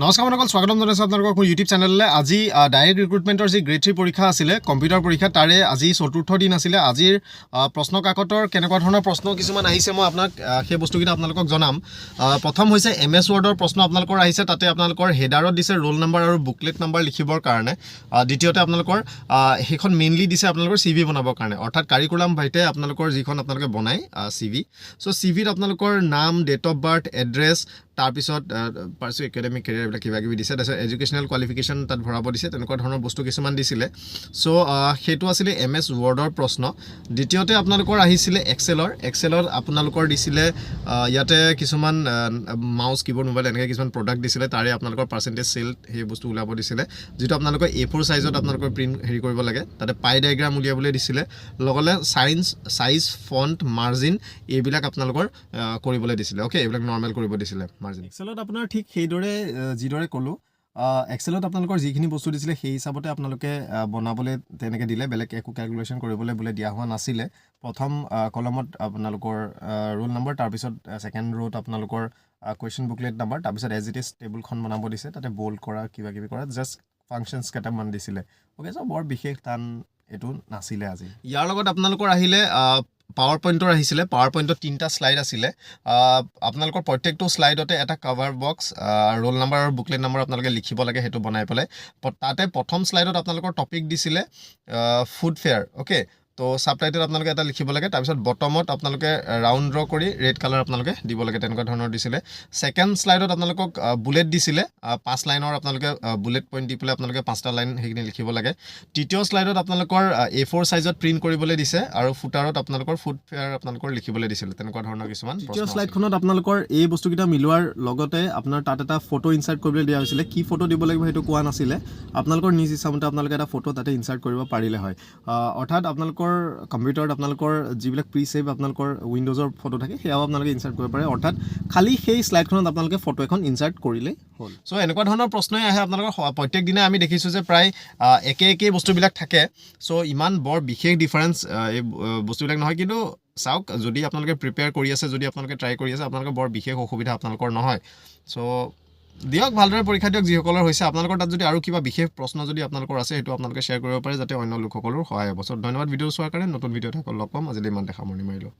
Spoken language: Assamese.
নমস্কাৰ বন্ধুসকল, স্বাগতম জনাইছো আপোনালোকক মোৰ ইউটিউব চেনেললৈ। আজি ডাইৰেক্ট ৰিক্ৰুটমেণ্টৰ যি গ্ৰেড 3 পৰীক্ষা আছিলে, কম্পিউটাৰ পৰীক্ষা, তাৰে আজি চতুৰ্থ দিন আছিলে। আজিৰ প্ৰশ্ন কাকতৰ কেনেকুৱা ধৰণৰ প্ৰশ্ন কিছুমান আহিছে মই আপোনাক সেই বস্তুকেইটা আপোনালোকক জনাম। প্ৰথম হৈছে MS ৱৰ্ডৰ প্ৰশ্ন আপোনালোকৰ আহিছে। তাতে আপোনালোকৰ হেডাৰত দিছে ৰোল নম্বৰ আৰু বুকলেট নম্বৰ লিখিবৰ কাৰণে। দ্বিতীয়তে আপোনালোকৰ সেইখন মেইনলি দিছে আপোনালোকৰ CV বনাবৰ কাৰণে, অৰ্থাৎ কাৰিকুলাম ভাইতে আপোনালোকৰ যিখন আপোনালোকে বনায় CV। চ' CVত আপোনালোকৰ নাম, ডেট অফ বাৰ্থ, এড্ৰেছ, তাৰপিছত পাৰ্চু একাডেমিক কেৰিয়াৰ এইবিলাক কিবা কিবি দিছে। তাৰপিছত এডুকেশ্যনেল কোৱালিফিকেশ্যন তাত ভৰাব দিছে, তেনেকুৱা ধৰণৰ বস্তু কিছুমান দিছিলে। চ' সেইটো আছিলে MS ৱৰ্ডৰ প্ৰশ্ন। দ্বিতীয়তে আপোনালোকৰ আহিছিলে এক্সেলত আপোনালোকৰ দিছিলে ইয়াতে কিছুমান মাউচ, কিবৰ্ড, মোবাইল এনেকৈ কিছুমান প্ৰডাক্ট দিছিলে। তাৰে আপোনালোকৰ পাৰ্চেণ্টেজ চেল সেই বস্তু ওলাব দিছিলে, যিটো আপোনালোকৰ A4 চাইজত আপোনালোকৰ প্ৰিণ্ট কৰিব লাগে। তাতে পাই ডায়েগ্ৰাম উলিয়াবলৈ দিছিলে, লগতে চাইজ, ফণ্ট, মাৰ্জিন এইবিলাক আপোনালোকৰ কৰিবলৈ দিছিলে। অ'কে, এইবিলাক নৰ্মেল কৰিব দিছিলে মাৰ্জিন। এক্সেলত আপোনাৰ ঠিক সেইদৰে যিদৰে ক'লোঁ, এক্সেলত আপোনালোকৰ যিখিনি বস্তু দিছিলে সেই হিচাপতে আপোনালোকে বনাবলৈ তেনেকৈ দিলে। বেলেগ একো কেলকুলেশ্যন কৰিবলৈ বোলে দিয়া হোৱা নাছিলে। প্ৰথম কলমত আপোনালোকৰ ৰোল নম্বৰ, তাৰপিছত ছেকেণ্ড ৰোত আপোনালোকৰ কুৱেশ্যন বুকলেট নাম্বাৰ, তাৰপিছত এজ ইট ইজ টেবুলখন বনাব দিছে। তাতে বল্ড কৰা কিবা কিবি কৰা, জাষ্ট ফাংচনছ কেইটামান দিছিলে। অ'কে, চ' বৰ বিশেষ টান এইটো নাছিলে আজি। ইয়াৰ লগত আপোনালোকৰ আহিলে পাৱাৰ পইণ্টৰ আহিছিলে। পাৱাৰ পইণ্টত 3টা শ্লাইড আছিলে। আপোনালোকৰ প্ৰত্যেকটো শ্লাইডতে এটা কভাৰ বক্স, ৰোল নম্বৰ আৰু বুকলেট নম্বৰ আপোনালোকে লিখিব লাগে, সেইটো বনাই পেলাই। তাতে প্ৰথম শ্লাইডত আপোনালোকৰ টপিক দিছিলে ফুড ফেয়াৰ। অ'কে, তো ছাবটাইটেল আপোনালোকে এটা লিখিব লাগে। তাৰপিছত বটমত আপোনালোকে ৰাউণ্ড ড্ৰ কৰি ৰেড কালাৰ আপোনালোকে দিব লাগে, তেনেকুৱা ধৰণৰ দিছিলে। ছেকেণ্ড শ্লাইডত আপোনালোকক বুলেট দিছিলে, 5 লাইনৰ আপোনালোকে বুলেট পইণ্ট দি পেলাই আপোনালোকে 5টা লাইন সেইখিনি লিখিব লাগে। তৃতীয় শ্লাইডত আপোনালোকৰ A4 চাইজত প্ৰিণ্ট কৰিবলৈ দিছে, আৰু ফুটাৰত আপোনালোকৰ ফুড ফেয়াৰ আপোনালোকৰ লিখিবলৈ দিছিলে, তেনেকুৱা ধৰণৰ কিছুমান। তৃতীয় শ্লাইডখনত আপোনালোকৰ এই বস্তুকেইটা মিলোৱাৰ লগতে আপোনাৰ তাত এটা ফটো ইনচাৰ্ট কৰিবলৈ দিয়া হৈছিলে। কি ফটো দিব লাগিব সেইটো কোৱা নাছিলে। আপোনালোকৰ নিজ ইচ্ছামতে আপোনালোকে এটা ফটো তাতে ইনচাৰ্ট কৰিব পাৰিলে হয়। অৰ্থাৎ আপোনালোকৰ কম্পিউটাৰত আপোনালোকৰ যিবিলাক প্ৰি ছেভ আপোনালোকৰ উইণ্ড'জৰ ফটো থাকে, সেয়াও আপোনালোকে ইনচাৰ্ট কৰিব পাৰে। অৰ্থাৎ খালি সেই শ্লাইডখনত আপোনালোকে ফটো এখন ইনচাৰ্ট কৰিলেই হ'ল। চ' এনেকুৱা ধৰণৰ প্ৰশ্নই আহে আপোনালোকৰ প্ৰত্যেক দিনে। আমি দেখিছোঁ যে প্ৰায় একেই বস্তুবিলাক থাকে। চ' ইমান বৰ বিশেষ ডিফাৰেঞ্চ এই বস্তুবিলাক নহয়। কিন্তু চাওক, যদি আপোনালোকে প্ৰিপেয়াৰ কৰি আছে, যদি আপোনালোকে ট্ৰাই কৰি আছে, আপোনালোকৰ বৰ বিশেষ অসুবিধা আপোনালোকৰ নহয়। চ' দিয়ক, ভালদৰে পৰীক্ষা দিয়ক যিসকলৰ হৈছে। আপোনালোকৰ তাত যদি আৰু কিবা বিশেষ প্ৰশ্ন যদি আপোনালোকৰ আছে, সেইটো আপোনালোকে শ্বেয়াৰ কৰিব পাৰে, যাতে অন্য লোকসকলৰ সহায় হ'ব। চ' ধন্যবাদ ভিডিঅ' চোৱাৰ কাৰণে। নতুন ভিডিঅ'ত লগ পাম। আজিলৈ ইমানতে সামৰণি মাৰিলোঁ।